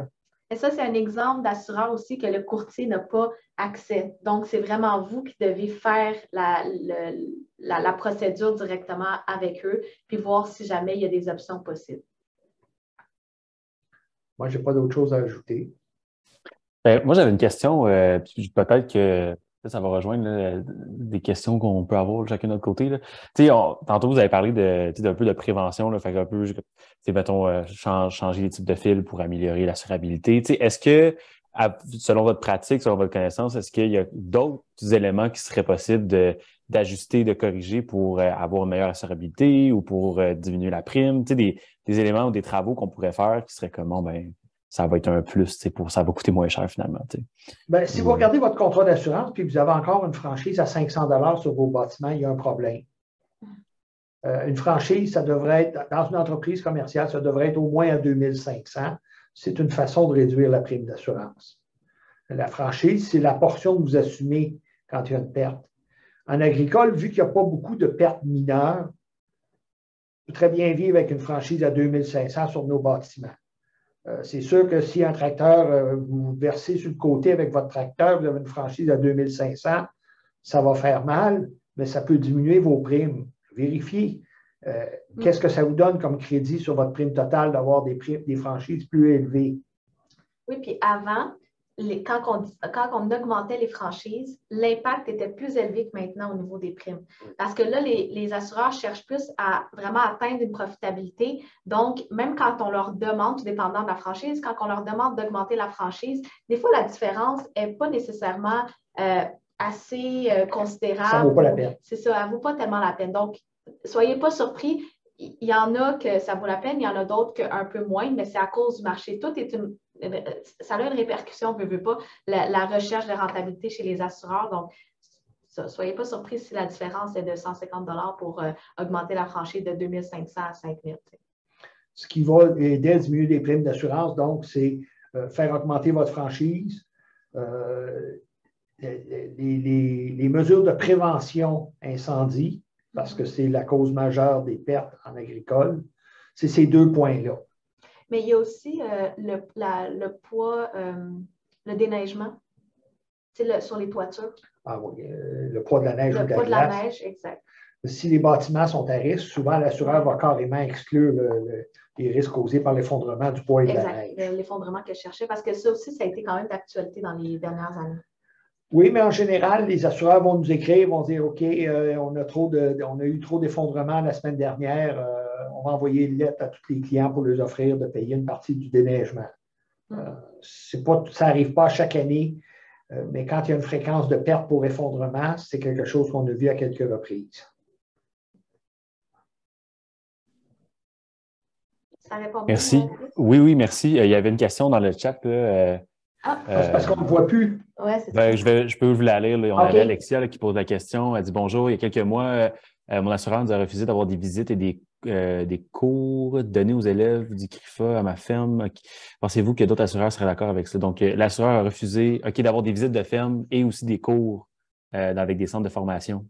Et ça, c'est un exemple d'assureur aussi que le courtier n'a pas accès. Donc, c'est vraiment vous qui devez faire la procédure directement avec eux, puis voir si jamais il y a des options possibles. Moi, je n'ai pas d'autre chose à ajouter. Moi, j'avais une question, peut-être que ça va rejoindre là, des questions qu'on peut avoir chacun de notre côté. Là. Tantôt, vous avez parlé d'un peu de prévention, là, fait un peu, mettons, changer les types de fils pour améliorer l'assurabilité. Est-ce que, selon votre pratique, selon votre connaissance, est-ce qu'il y a d'autres éléments qui seraient possibles d'ajuster, de corriger pour avoir une meilleure assurabilité ou pour diminuer la prime? Des éléments ou des travaux qu'on pourrait faire qui seraient comme, bon, ben, ça va être un plus, ça va coûter moins cher finalement. Bien, si vous regardez votre contrat d'assurance puis vous avez encore une franchise à 500 $ sur vos bâtiments, il y a un problème. Une franchise, ça devrait être, dans une entreprise commerciale, ça devrait être au moins à 2500. C'est une façon de réduire la prime d'assurance. La franchise, c'est la portion que vous assumez quand il y a une perte. En agricole, vu qu'il n'y a pas beaucoup de pertes mineures, on peut très bien vivre avec une franchise à 2500 sur nos bâtiments. C'est sûr que si un tracteur, vous versez sur le côté avec votre tracteur, vous avez une franchise à 2500, ça va faire mal, mais ça peut diminuer vos primes. Vérifiez. Qu'est-ce que ça vous donne comme crédit sur votre prime totale d'avoir des franchises plus élevées? Oui, puis avant, quand on augmentait les franchises, l'impact était plus élevé que maintenant au niveau des primes. Parce que là, les assureurs cherchent plus à vraiment atteindre une profitabilité. Donc, même quand on leur demande, tout dépendant de la franchise, quand on leur demande d'augmenter la franchise, des fois, la différence n'est pas nécessairement assez considérable. Ça ne vaut pas la peine. C'est ça, elle ne vaut pas tellement la peine. Donc, soyez pas surpris. Il y en a que ça vaut la peine, il y en a d'autres qu'un peu moins, mais c'est à cause du marché. Ça a une répercussion, on ne veut pas, la recherche de rentabilité chez les assureurs. Donc, soyez pas surpris si la différence est de 150 $ pour augmenter la franchise de 2500 à 5000. Ce qui va aider à diminuer les primes d'assurance, donc, c'est faire augmenter votre franchise, les mesures de prévention incendie, parce que c'est la cause majeure des pertes en agricole. C'est ces deux points-là. Mais il y a aussi le poids, le déneigement sur les toitures. Ah oui, le poids de la neige ou de la glace. Le poids de la neige, exact. Si les bâtiments sont à risque, souvent l'assureur va carrément exclure les risques causés par l'effondrement du poids et de la neige. Exact, l'effondrement que je cherchais, parce que ça aussi, ça a été quand même d'actualité dans les dernières années. Oui, mais en général, les assureurs vont nous écrire, vont dire OK, on a eu trop d'effondrements la semaine dernière, on va envoyer une lettre à tous les clients pour leur offrir de payer une partie du déneigement. Ça n'arrive pas chaque année, mais quand il y a une fréquence de perte pour effondrement, c'est quelque chose qu'on a vu à quelques reprises. Ça répond merci. Bien, oui, merci. Il y avait une question dans le chat. Là, c'est parce qu'on ne voit plus. Ouais, c'est je peux vous la lire. Là. On avait Alexia là, qui pose la question. Elle dit bonjour, il y a quelques mois, mon assureur nous a refusé d'avoir des visites et des cours donnés aux élèves du CRIFA à ma ferme. Pensez-vous que d'autres assureurs seraient d'accord avec ça? Donc, l'assureur a refusé d'avoir des visites de ferme et aussi des cours avec des centres de formation.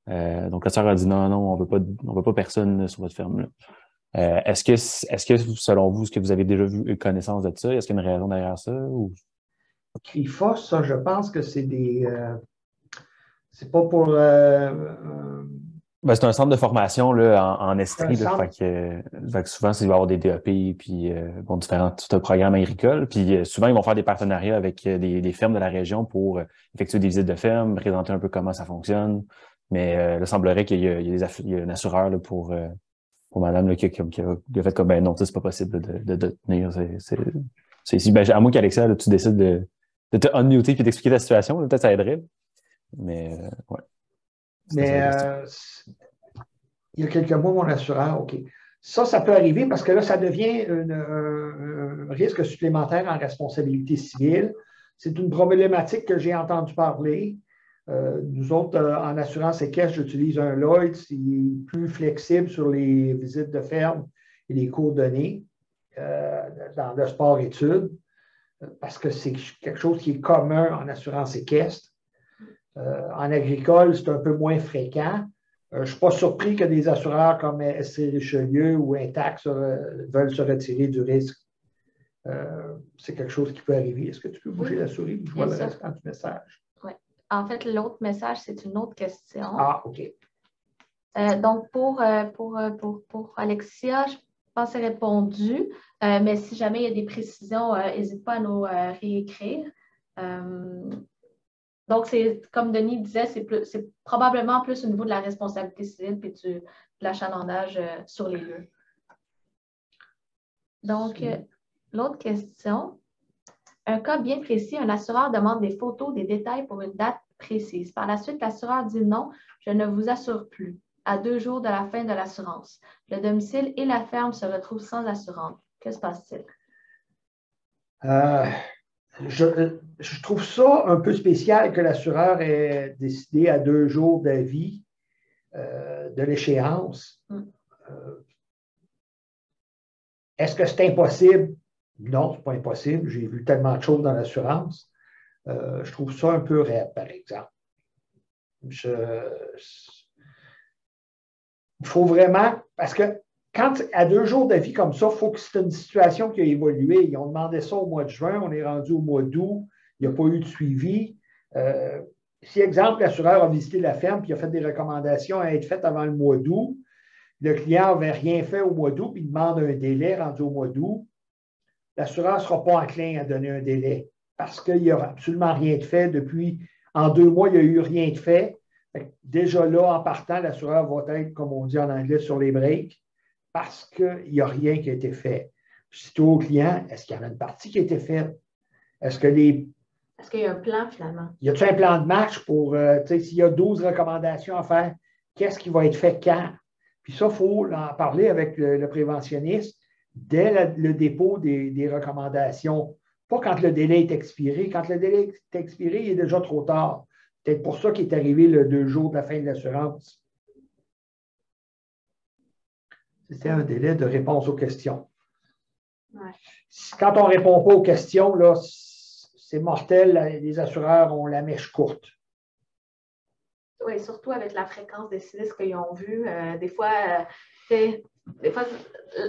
Donc, l'assureur a dit non, on ne veut pas personne sur votre ferme. Là. Est-ce que, selon vous, est-ce que vous avez déjà eu connaissance de ça? Est-ce qu'il y a une raison derrière ça? Ou... CRIFA, ça, je pense que c'est c'est pas pour... c'est un centre de formation là, en Estrie. Fait que souvent, il va y avoir des DEP puis différents programmes agricoles. Puis souvent, ils vont faire des partenariats avec des fermes de la région pour effectuer des visites de ferme, présenter un peu comment ça fonctionne. Mais il semblerait qu'il y a un assureur là, pour madame là, qui a fait comme ben non, c'est pas possible de tenir. À moins qu'Alexia, tu décides de te unmuter puis d'expliquer ta situation, peut-être ça aiderait. Mais ouais. Mais il y a quelques mois, mon assureur, OK. Ça peut arriver parce que là, ça devient un risque supplémentaire en responsabilité civile. C'est une problématique que j'ai entendu parler. Nous autres, en assurance séquestre, j'utilise un Lloyd, c'est plus flexible sur les visites de ferme et les cours donnés dans le sport-études, parce que c'est quelque chose qui est commun en assurance séquestre. En agricole, c'est un peu moins fréquent. Je ne suis pas surpris que des assureurs comme SC Richelieu ou Intact veulent se retirer du risque. C'est quelque chose qui peut arriver. Est-ce que tu peux bouger la souris? Je vois le restant du message. Oui. En fait, l'autre message, c'est une autre question. Ah, OK. Donc, pour Alexia, je pense que c'est répondu. Mais si jamais il y a des précisions, n'hésite pas à nous réécrire. Donc, c'est comme Denis disait, c'est probablement plus au niveau de la responsabilité civile puis de l'achalandage sur les lieux. Donc, l'autre question. Un cas bien précis, un assureur demande des photos, des détails pour une date précise. Par la suite, l'assureur dit non, je ne vous assure plus, à 2 jours de la fin de l'assurance. Le domicile et la ferme se retrouvent sans assurance. Que se passe-t-il? Je trouve ça un peu spécial que l'assureur ait décidé à 2 jours d'avis de l'échéance. Est-ce que c'est impossible? Non, ce n'est pas impossible. J'ai vu tellement de choses dans l'assurance. Je trouve ça un peu raide, par exemple. Il faut vraiment, parce que quand à 2 jours d'avis comme ça, il faut que c'est une situation qui a évolué. Ils ont demandé ça au mois de juin, on est rendu au mois d'août, il n'y a pas eu de suivi. Si, exemple, l'assureur a visité la ferme et a fait des recommandations à être faites avant le mois d'août, le client n'avait rien fait au mois d'août, puis il demande un délai rendu au mois d'août, l'assureur ne sera pas enclin à donner un délai parce qu'il n'y a absolument rien de fait depuis. En 2 mois, il n'y a eu rien de fait. Déjà là, en partant, l'assureur va être, comme on dit en anglais, sur les breaks parce qu'il n'y a rien qui a été fait. Surtout au client, est-ce qu'il y en a une partie qui a été faite? Est-ce qu'il y a un plan finalement? Y a-t-il un plan de match pour, s'il y a 12 recommandations à faire, qu'est-ce qui va être fait quand? Puis ça, il faut en parler avec le préventionniste dès le dépôt des recommandations. Pas quand le délai est expiré. Quand le délai est expiré, il est déjà trop tard. Peut-être pour ça qu'il est arrivé le 2 jours de la fin de l'assurance. C'était un délai de réponse aux questions. Ouais. Quand on ne répond pas aux questions, là, c'est mortel. Les assureurs ont la mèche courte. Oui, surtout avec la fréquence des sinistres qu'ils ont vus. Des fois,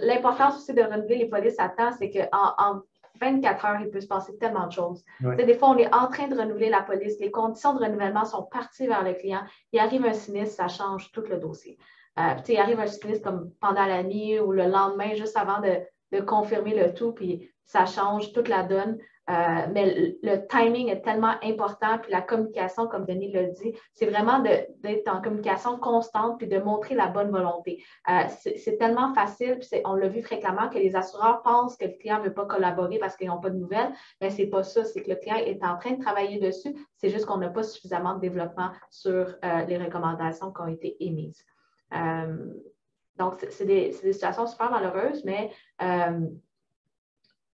l'importance aussi de renouveler les polices à temps, c'est qu'en 24 heures, il peut se passer tellement de choses. Ouais. Des fois, on est en train de renouveler la police. Les conditions de renouvellement sont parties vers le client. Il arrive un sinistre, ça change tout le dossier. Il arrive un sinistre comme pendant la nuit ou le lendemain, juste avant de confirmer le tout, puis ça change toute la donne. Mais le timing est tellement important, puis la communication, comme Denis l'a dit, c'est vraiment d'être en communication constante puis de montrer la bonne volonté. C'est tellement facile, puis on l'a vu fréquemment, que les assureurs pensent que le client ne veut pas collaborer parce qu'ils n'ont pas de nouvelles, mais ce n'est pas ça, c'est que le client est en train de travailler dessus, c'est juste qu'on n'a pas suffisamment de développement sur les recommandations qui ont été émises. Donc, c'est des situations super malheureuses, mais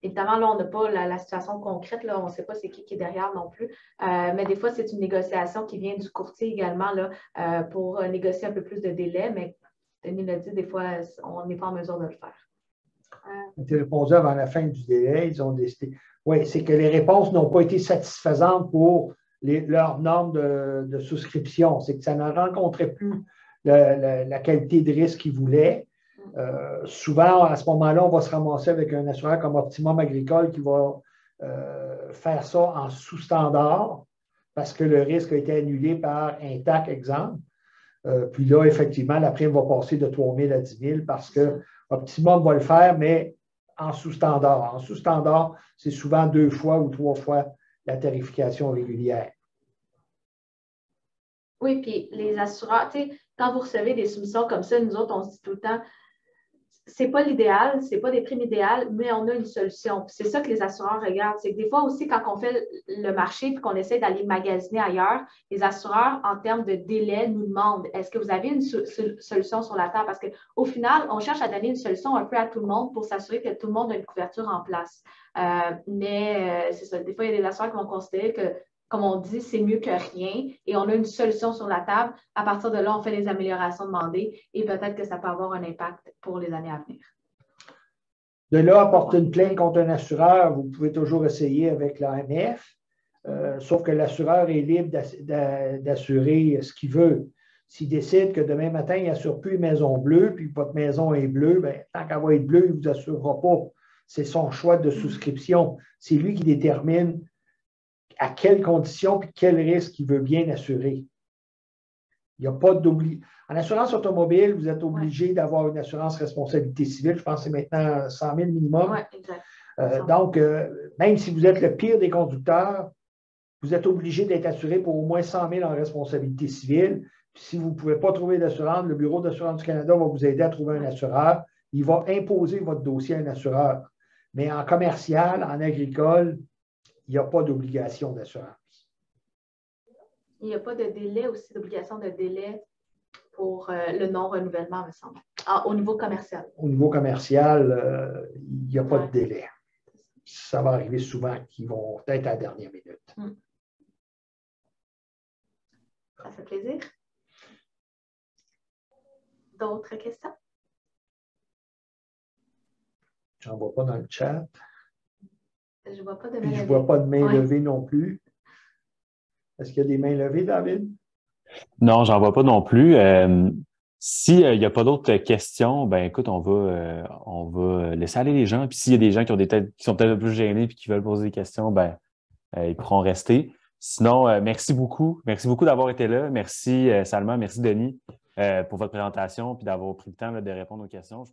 évidemment, là, on n'a pas la situation concrète, là, on ne sait pas c'est qui est derrière non plus, mais des fois, c'est une négociation qui vient du courtier également là, pour négocier un peu plus de délai, mais Denis l'a dit, des fois, on n'est pas en mesure de le faire. On a répondu avant la fin du délai, ils ont décidé. Oui, c'est que les réponses n'ont pas été satisfaisantes pour leurs normes de souscription. C'est que ça ne rencontrait plus la qualité de risque qu'ils voulaient. Souvent, à ce moment-là, on va se ramasser avec un assureur comme Optimum Agricole qui va faire ça en sous-standard parce que le risque a été annulé par Intact, exemple. Puis là, effectivement, la prime va passer de 3 000 à 10 000 parce que Optimum va le faire, mais en sous-standard. En sous-standard, c'est souvent 2 fois ou 3 fois la tarification régulière. Oui, puis les assureurs, tu sais, quand vous recevez des soumissions comme ça, nous autres, on se dit tout le temps, c'est pas l'idéal, c'est pas des primes idéales, mais on a une solution. C'est ça que les assureurs regardent. C'est que des fois aussi, quand on fait le marché et qu'on essaie d'aller magasiner ailleurs, les assureurs, en termes de délai, nous demandent est-ce que vous avez une solution sur la table? Parce qu'au final, on cherche à donner une solution un peu à tout le monde pour s'assurer que tout le monde a une couverture en place. C'est ça. Des fois, il y a des assureurs qui vont considérer que, comme on dit, c'est mieux que rien et on a une solution sur la table. À partir de là, on fait les améliorations demandées et peut-être que ça peut avoir un impact pour les années à venir. De là, à porter une plainte contre un assureur, vous pouvez toujours essayer avec l'AMF, sauf que l'assureur est libre d'assurer ce qu'il veut. S'il décide que demain matin, il n'assure plus une maison bleue, puis votre maison est bleue, bien, tant qu'elle va être bleue, il ne vous assurera pas. C'est son choix de souscription. C'est lui qui détermine à quelles conditions et quel risque il veut bien assurer. Il n'y a pas d'obligation. En assurance automobile, vous êtes obligé d'avoir une assurance responsabilité civile. Je pense que c'est maintenant 100 000 minimum. Oui, exact. Donc, même si vous êtes le pire des conducteurs, vous êtes obligé d'être assuré pour au moins 100 000 en responsabilité civile. Puis, si vous ne pouvez pas trouver d'assurance, le Bureau d'assurance du Canada va vous aider à trouver un assureur. Il va imposer votre dossier à un assureur. Mais en commercial, en agricole, il n'y a pas d'obligation d'assurance. Il n'y a pas de délai aussi, d'obligation de délai pour le non-renouvellement, me semble. Au niveau commercial. Au niveau commercial, il n'y a pas de délai. Ça va arriver souvent qu'ils vont être à la dernière minute. Ça fait plaisir. D'autres questions? Je n'en vois pas dans le chat. Je ne vois pas de main levée. Je ne vois pas de main levée non plus. Est-ce qu'il y a des mains levées, David? Non, j'en vois pas non plus. S'il n'y a pas d'autres questions, ben écoute, on va laisser aller les gens. Puis s'il y a des gens qui ont des têtes, qui sont peut-être un peu plus gênés et qui veulent poser des questions, ben ils pourront rester. Sinon, merci beaucoup. Merci beaucoup d'avoir été là. Merci Salma, merci Denis pour votre présentation et d'avoir pris le temps là, de répondre aux questions.